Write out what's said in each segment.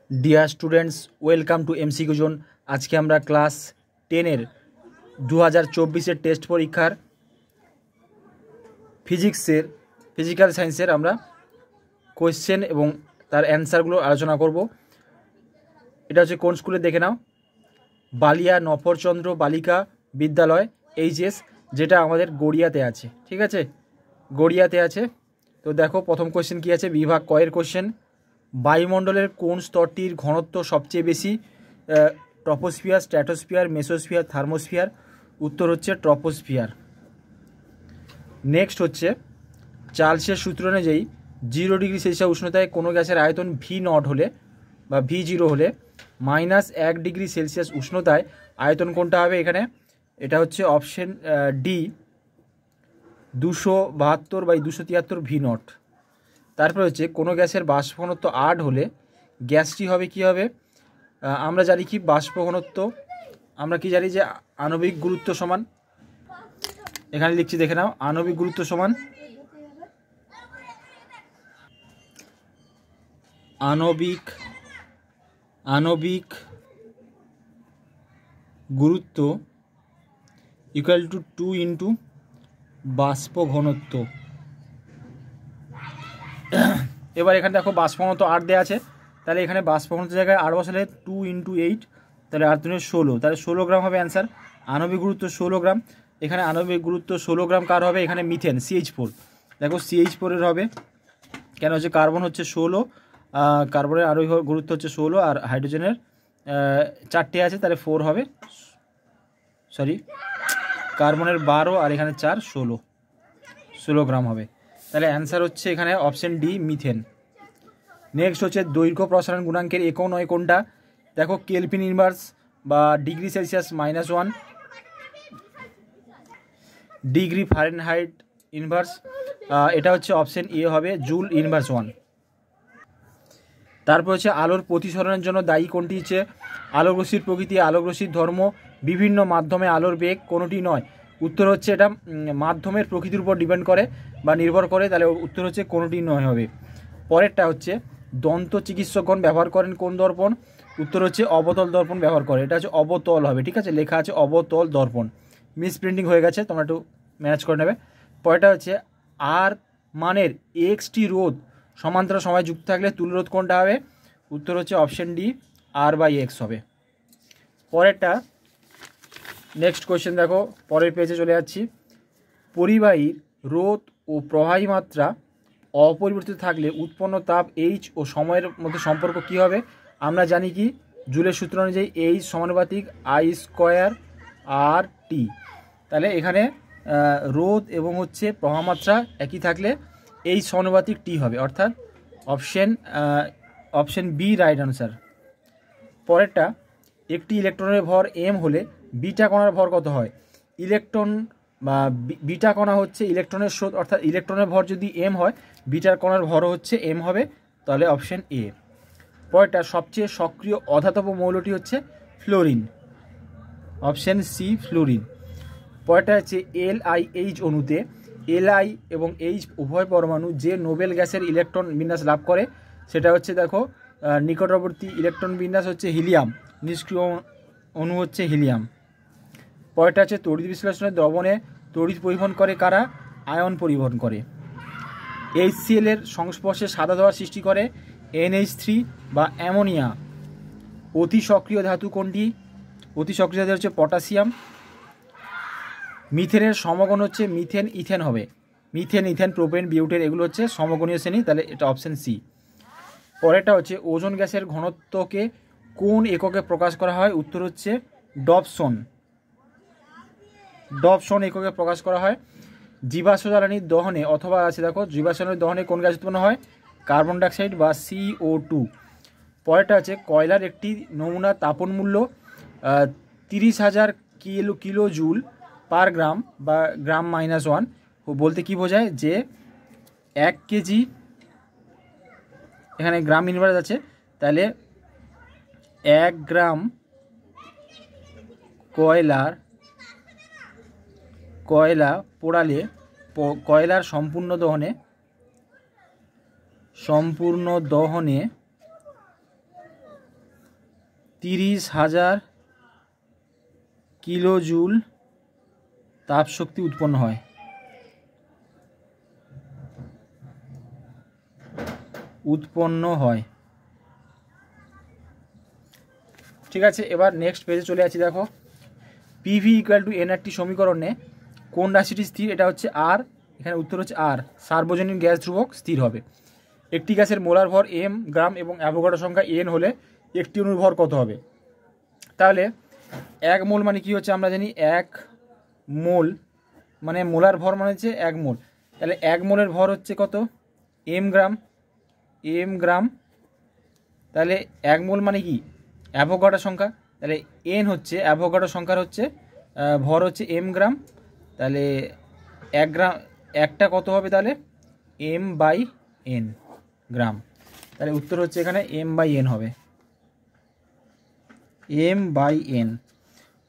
Dear students welcome to MCQ zone. आज के আমরা क्लास 10 2024 टेस्ट परीक्षार फिजिकल साइंसर আমরা কোশ্চেন এবং তার অ্যানসারগুলো আলোচনা করব। এটা হচ্ছে কোন স্কুলে দেখে নাও, বালিয়া নফরচন্দ্র বালিকা বিদ্যালয় এইচএস, যেটা আমাদের গড়িয়াতে আছে। ঠিক আছে, গড়িয়াতে আছে। তো দেখো প্রথম কোশ্চেন কি আছে, বিভাগ কয়ের কোশ্চেন। বায়ুমণ্ডলের কোন স্তরটির ঘনত্ব সবচেয়ে বেশি? Troposphere, stratosphere, mesosphere, thermosphere. উত্তর হচ্ছে ট্রপোস্ফিয়ার। নেক্সট হচ্ছে চার্লসের সূত্র অনুযায়ী 0 ডিগ্রি সেলসিয়াস উষ্ণতায় কোনো গ্যাসের আয়তন V0 হলে বা V0 হলে -1 ডিগ্রি সেলসিয়াস উষ্ণতায় আয়তন কোনটা হবে? এখানে এটা হচ্ছে অপশন ডি, 272/273 V0। তারপর হচ্ছে কোনো গ্যাসের বাষ্প ঘনত্ব 8 হলে গ্যাসটি হবে কি হবে? আমরা জানি কি বাষ্প ঘনত্ব, আমরা কি জানি যে আণবিক গুরুত্ব সমান, এখানে লিখছি দেখে নাও, আণবিক গুরুত্ব সমান আণবিক গুরুত্ব ইকুয়াল টু 2 ইন্টু বাষ্প ঘনত্ব। এবার এখানে দেখো বাষ্প ঘনত্ব 8 দেওয়া আছে, তাহলে এখানে বাষ্প ঘনত্ব জায়গায় 8 বসালে 2 ইন্টু 8, তাহলে 8 × 16, তাহলে 16 গ্রাম হবে অ্যান্সার। আণবিক গুরুত্ব 16 গ্রাম। এখানে আণবিক গুরুত্ব 16 গ্রাম কার হবে? এখানে মিথেন CH4, দেখো CH4 এর হবে। কেন হচ্ছে কার্বন হচ্ছে 16, কার্বনের আরও গুরুত্ব হচ্ছে 16, আর হাইড্রোজেনের 4টে আছে, তাহলে 4 হবে, সরি কার্বনের 12 আর এখানে 4, 16 গ্রাম হবে। তাহলে অ্যান্সার হচ্ছে এখানে অপশন ডি, মিথেন। নেক্সট হচ্ছে দৈর্ঘ্য প্রসারণ গুণাঙ্কের একক নয় কোনটা? দেখো কেলভিন ইনভার্স বা degree Celsius -1, degree Fahrenheit inverse, এটা হচ্ছে অপশন এ হবে, জুল ইনভার্স 1। তারপর হচ্ছে আলোর প্রতিসরণের জন্য দায়ী কোনটি? হচ্ছে আলোক রশ্মির প্রকৃতি, আলোক রশ্মির ধর্ম, বিভিন্ন মাধ্যমে আলোর বেগ, কোনোটি নয়। উত্তর হচ্ছে এটা মাধ্যমের প্রকৃতির উপর ডিপেন্ড করে বা নির্ভর করে, তাহলে উত্তর হচ্ছে কোনোটি নয় হবে। পরেরটা হচ্ছে দন্ত চিকিৎসকগণ ব্যবহার করেন কোন দর্পণ? উত্তর হচ্ছে অবতল দর্পণ ব্যবহার করে, এটা হচ্ছে অবতল হবে। ঠিক আছে, লেখা আছে অবতল দর্পণ, মিস প্রিন্টিং হয়ে গেছে, তোমরা একটু ম্যানেজ করে নেবে। পরেরটা হচ্ছে আর মানের XT রোধ সমান্তরাল সময় যুক্ত থাকলে তুল্যরোধ কোনটা হবে? উত্তর হচ্ছে অপশন ডি, R/X হবে। পরেরটা নেক্সট কোয়েশ্চেন দেখো, পরের পেজে চলে যাচ্ছি। পরিবাহীর রোধ ও প্রবাহী মাত্রা অপরিবর্তিত থাকলে উৎপন্ন তাপ H ও সময়ের মধ্যে সম্পর্ক কি হবে? আমরা জানি কি জুলের সূত্র অনুযায়ী H সমানুপাতিক I² RT। তাহলে এখানে রোধ এবং হচ্ছে প্রবাহ মাত্রা একই থাকলে H সমানুপাতিক T হবে, অর্থাৎ অপশন বি রাইট আনসার। পরেরটা একটি ইলেকট্রনের ভর m হলে বিটা কণার ভর কত হয়? ইলেকট্রন বা বিটা কণা হচ্ছে ইলেকট্রনের স্রোত, অর্থাৎ ইলেকট্রনের ভর যদি m হয়, বিটার কণার ভরও হচ্ছে m হবে, তাহলে অপশন এ। পরেরটা সবচেয়ে সক্রিয় অধাতব মৌলটি হচ্ছে ফ্লোরিন, অপশন সি ফ্লোরিন। পরেরটা হচ্ছে LiH অণুতে Li এবং H উভয় পরমাণু যে নোবেল গ্যাসের ইলেকট্রন বিন্যাস লাভ করে সেটা হচ্ছে দেখো নিকটবর্তী ইলেকট্রন বিন্যাস হচ্ছে হিলিয়াম, নিষ্ক্রিয় অণু হচ্ছে হিলিয়াম। পরেরটা হচ্ছে তড়িৎ বিশ্লেষণের দ্রবণে তড়িৎ পরিবহন করে কারা? আয়ন পরিবহন করে। HCl এর সংস্পর্শে সাদা ধোঁয়া সৃষ্টি করে NH3 বা অ্যামোনিয়া। অতি সক্রিয় ধাতু কোনটি? অতি সক্রিয় ধাতু হচ্ছে পটাশিয়াম। মিথেনের সমগণ হচ্ছে মিথেন ইথেন হবে, মিথেন ইথেন প্রোপেন বিউটেন এগুলো হচ্ছে সমগণীয় শ্রেণী, তাহলে এটা অপশন সি। পরেরটা হচ্ছে ওজোন গ্যাসের ঘনত্বকে কোন এককে প্রকাশ করা হয়? উত্তর হচ্ছে ডবসন এককে প্রকাশ করা হয়। জীবাশ্ম জ্বালানির দহনে অথবা আছে দেখো জীবাশ্ম জ্বালানির দহনে কোন গ্যাস উৎপন্ন হয়? কার্বন ডাইঅক্সাইড বা CO2। পরেরটা আছে কয়লার একটি নমুনা তাপন মূল্য 30,000 কিলো জুল পার গ্রাম বা গ্রাম -1 বলতে কি বোঝায়? যে 1 কেজি, এখানে গ্রাম ইনভার্স আছে, তাহলে 1 গ্রাম কয়লা পোড়ালে কয়লার সম্পূর্ণ দহনে 30,000 কিলো জুল তাপ শক্তি উৎপন্ন হয়। ঠিক আছে, এবার নেক্সট পেজে চলে আছি। দেখো পিভি ইকুয়াল টু এন একটি সমীকরণে কোন রাশিটি স্থির? এটা হচ্ছে আর, এখানে উত্তর হচ্ছে আর। সার্বজনীন গ্যাস ধ্রুবক স্থির হবে। একটি গ্যাসের মোলার ভর এম গ্রাম এবং অ্যাভোগাড্রো সংখ্যা এন হলে একটি অণুর ভর কত হবে? তাহলে 1 মোল মানে কি হচ্ছে আমরা জানি, 1 মোল মানে মোলার ভর মানে হচ্ছে 1 মোল। তাহলে 1 মোলের ভর হচ্ছে কত? M gram. তাহলে 1 মোল মানে কি? অ্যাভোগাড্রো সংখ্যা। তাহলে এন হচ্ছে অ্যাভোগাড্রো সংখ্যার হচ্ছে ভর হচ্ছে এম গ্রাম। তাহলে 1 গ্রাম একটা কত হবে? তাহলে এম বাই এন গ্রাম। তাহলে উত্তর হচ্ছে এখানে এম বাই এন হবে, এম বাই এন।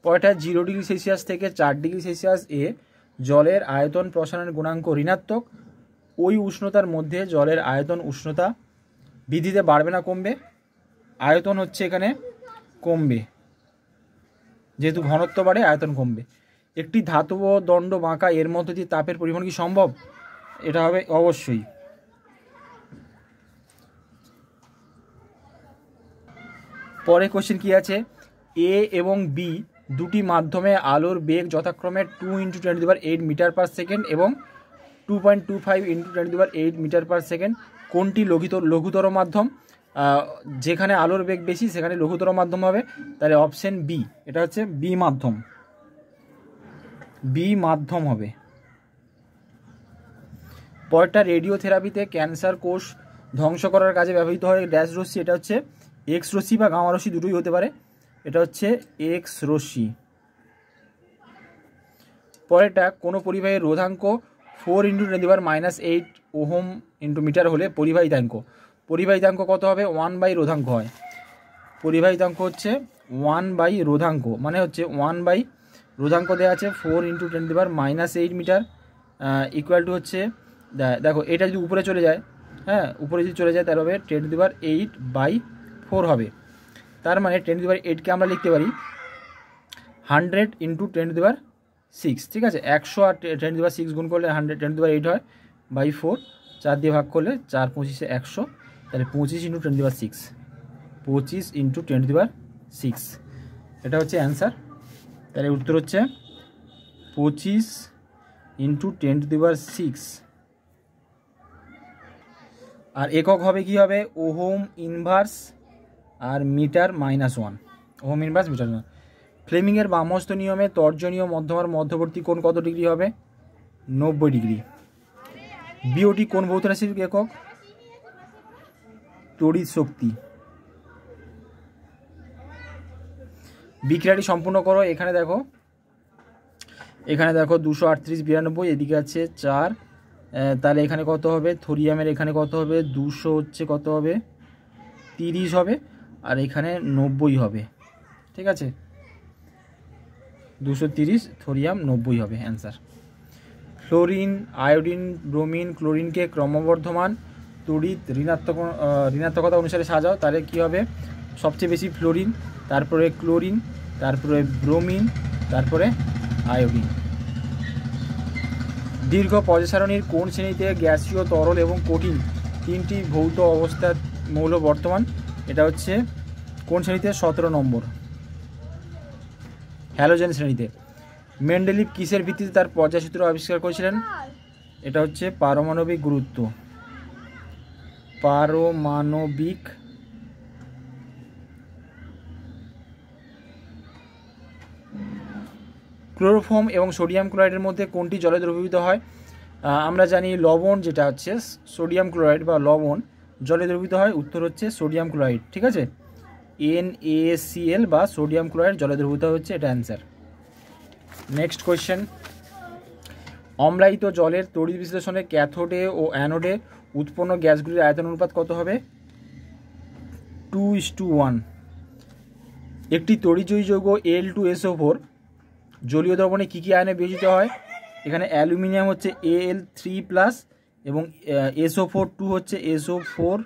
পরেরটা 0 ডিগ্রি সেলসিয়াস থেকে 4 ডিগ্রি সেলসিয়াস এ জলের আয়তন প্রসারণের গুণাঙ্ক ঋণাত্মক। ওই উষ্ণতার মধ্যে জলের আয়তন উষ্ণতা বৃদ্ধিতে বাড়বে না কমবে? আয়তন হচ্ছে এখানে কমবে, যেহেতু ঘনত্ব বাড়ে আয়তন কমবে। একটি ধাতব দণ্ড বাঁকা, এর মধ্য দিয়ে তাপের পরিবহন কি সম্ভব? এটা হবে অবশ্যই। পরে কোশ্চেন কি আছে? এ এবং বি দুটি মাধ্যমে আলোর বেগ যথাক্রমে 2 × 10⁸ মিটার পার সেকেন্ড এবং 2.25 × 10⁸ মিটার পার সেকেন্ড। কোনটি লঘুতর মাধ্যম? যেখানে আলোর বেগ বেশি সেখানে লঘুতর মাধ্যম হবে। তাহলে অপশন বি, এটা হচ্ছে বি মাধ্যম হবে। পরেরটা রেডিওথেরাপিতে ক্যান্সার কোষ ধ্বংস করার কাজে ব্যবহৃত হয় ড্যাশ রশ্মি। এটা হচ্ছে এক্স রশ্মি বা গামা রশ্মি, দুটোই হতে পারে। এটা হচ্ছে এক্স রশ্মি। পরেরটা কোনো পরিবাহীর রোধাঙ্ক 4 × 10⁻⁸ ওহম × মিটার হলে পরিবাহিতাঙ্ক কত হবে? 1 / রোধাঙ্ক হয়। পরিবাহিতাঙ্ক হচ্ছে 1 / রোধাঙ্ক, মানে হচ্ছে 1 / রোধাঙ্ক দেওয়া আছে 4 × 10⁻⁸ মিটার ইকুয়াল টু হচ্ছে, দেখো এটা যদি উপরে চলে যায়, হ্যাঁ উপরে যদি চলে যায় তাহলে হবে 10⁸/4 হবে। তার মানে 10⁸কে আমরা লিখতে পারি 100 × 10⁶। ঠিক আছে, 100 আর 10⁶ গুণ করলে 100 10⁸ হয়, বাই 4 4 দিয়ে ভাগ করলে 4 × 25 100। তাহলে 25 × 10⁶, 25 × 10⁶, এটা হচ্ছে অ্যান্সার। তাহলে উত্তর হচ্ছে 25 × 10⁶। আর একক হবে কি হবে? ওহম ইনভার্স আর মিটার -1, ওহম ইনভার্স মিটার 1। ফ্লেমিংয়ের বামহস্ত নিয়মে তর্জনীয় মধ্যমার মধ্যবর্তী কোণ কত ডিগ্রি হবে? 90 ডিগ্রি। বিওটি কোন ভৌত রাশির একক? তড়িৎ শক্তি। বিক্রিয়াটি সম্পূর্ণ করো। এখানে দেখো 238 92, এদিকে আছে 4। তাহলে এখানে কত হবে? থোরিয়ামের এখানে কত হবে? 200 হচ্ছে কত হবে? 30 হবে, আর এখানে 90 হবে। ঠিক আছে, 230, থোরিয়াম 90 হবে অ্যান্সার। ফ্লোরিন, আয়োডিন, ব্রোমিন, ক্লোরিনকে ক্রমবর্ধমান তড়িৎ ঋণাত্মকতা অনুসারে সাজাও। তাহলে কি হবে? সবচেয়ে বেশি ফ্লোরিন, তারপরে ক্লোরিন, তারপরে ব্রোমিন, তারপরে আয়োডিন। দীর্ঘ পর্যায় সারণীর কোন শ্রেণীতে গ্যাসীয়, তরল এবং কঠিন 3টি ভৌত অবস্থার মৌল বর্তমান? এটা হচ্ছে কোন শ্রেণীতে? 17 নম্বর, হ্যালোজেন শ্রেণীতে। মেন্ডেলিভ কিসের ভিত্তিতে তার পর্যায়সূত্র আবিষ্কার করেছিলেন? এটা হচ্ছে পারমাণবিক গুরুত্ব, পারমাণবিক ক্লোরোফর্ম এবং সোডিয়াম ক্লোরাইডের মধ্যে কোনটি জলে দ্রবীভূত হয়? আমরা জানি লবণ যেটা হচ্ছে সোডিয়াম ক্লোরাইড বা লবণ জলে দ্রবীভূত হয়। উত্তর হচ্ছে সোডিয়াম ক্লোরাইড। ঠিক আছে, NaCl বা সোডিয়াম ক্লোরাইড জলে দ্রবীভূত হচ্ছে, এটা অ্যান্সার। নেক্সট কোয়েশ্চেন, অম্লায়িত জলের তড়িৎ বিশ্লেষণে ক্যাথোডে ও অ্যানোডে উৎপন্ন গ্যাসগুলির আয়তন অনুপাত কত হবে? 2:1। একটি তড়িৎজয়ী যৌগ Al2SO4 জলীয় দ্রবণে কী কী আয়নে বিয়োজিত হয়? এখানে অ্যালুমিনিয়াম হচ্ছে Al3+ এবং SO4 2 হচ্ছে SO4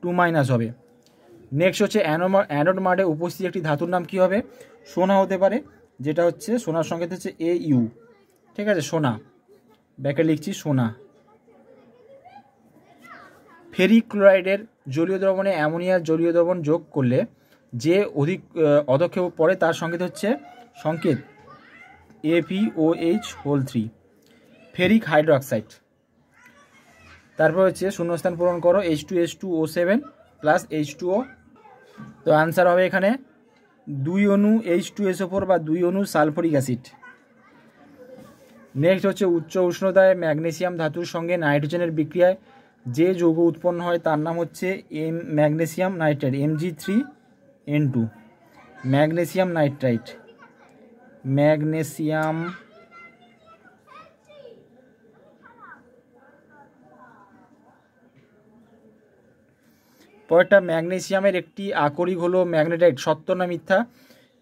2- হবে। নেক্সট হচ্ছে অ্যানোড মাঠে উপস্থিত একটি ধাতুর নাম কী হবে? সোনা হতে পারে, যেটা হচ্ছে সোনার সংকেত হচ্ছে AU, ঠিক আছে, সোনা, ব্যাকে লিখছি সোনা। ফেরিক ক্লোরাইডের জলীয় দ্রবণে অ্যামোনিয়ার জলীয় দ্রবণ যোগ করলে যে অধক্ষেপ পড়ে তার সংকেত হচ্ছে APOH3, ফেরিক হাইড্রোক্সাইড। তারপর হচ্ছে শূন্যস্থান পূরণ করো, H2H2O7 প্লাস H2O। তো আনসার হবে এখানে 2 অণু H2SO4 বা 2 অণু সালফরিক অ্যাসিড। নেক্সট হচ্ছে উচ্চ উষ্ণতায় ম্যাগনেসিয়াম ধাতুর সঙ্গে নাইট্রোজেনের বিক্রিয়ায় যে যৌগ উৎপন্ন হয় তার নাম হচ্ছে magnesium nitrite, Mg3N2, magnesium nitrite, magnesium পরেরটা ম্যাগনেসিয়ামের একটি আকরিক হলো ম্যাগনেটাইট, সত্য না মিথ্যা?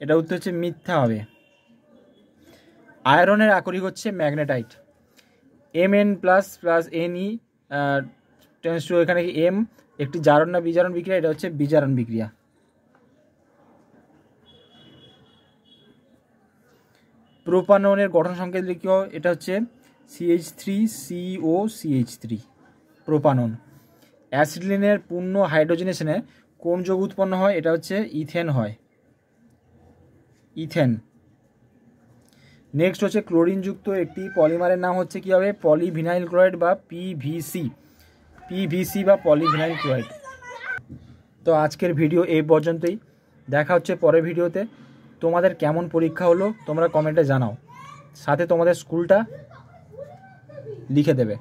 এটা উত্তর হচ্ছে মিথ্যা হবে। আয়রনের আকরিক হচ্ছে magnetite. Mn plus plus Ne tends to এখানে M একটি জারণ না বিজারণ বিক্রিয়া? এটা হচ্ছে বিজারণ বিক্রিয়া। প্রোপাননের গঠন সংকেত লিখিও, এটা হচ্ছে CH3COCH3, প্রোপানন। অ্যাসিটিলিনের পূর্ণ হাইড্রোজেনেশনে কোন যৌগ উৎপন্ন হয়? এটা হচ্ছে ইথেন হয়, ইথেন। নেক্সট হচ্ছে ক্লোরিনযুক্ত একটি পলিমারের নাম হচ্ছে কী হবে? পলিভিনাইল ক্লোরাইড বা পিভিসি বা পলিভিনাইল ক্লোরাইড। তো আজকের ভিডিও এই পর্যন্তই, দেখা হচ্ছে পরের ভিডিওতে। তোমাদের কেমন পরীক্ষা হলো তোমরা কমেন্টে জানাও, সাথে তোমাদের স্কুলটা লিখে দেবে।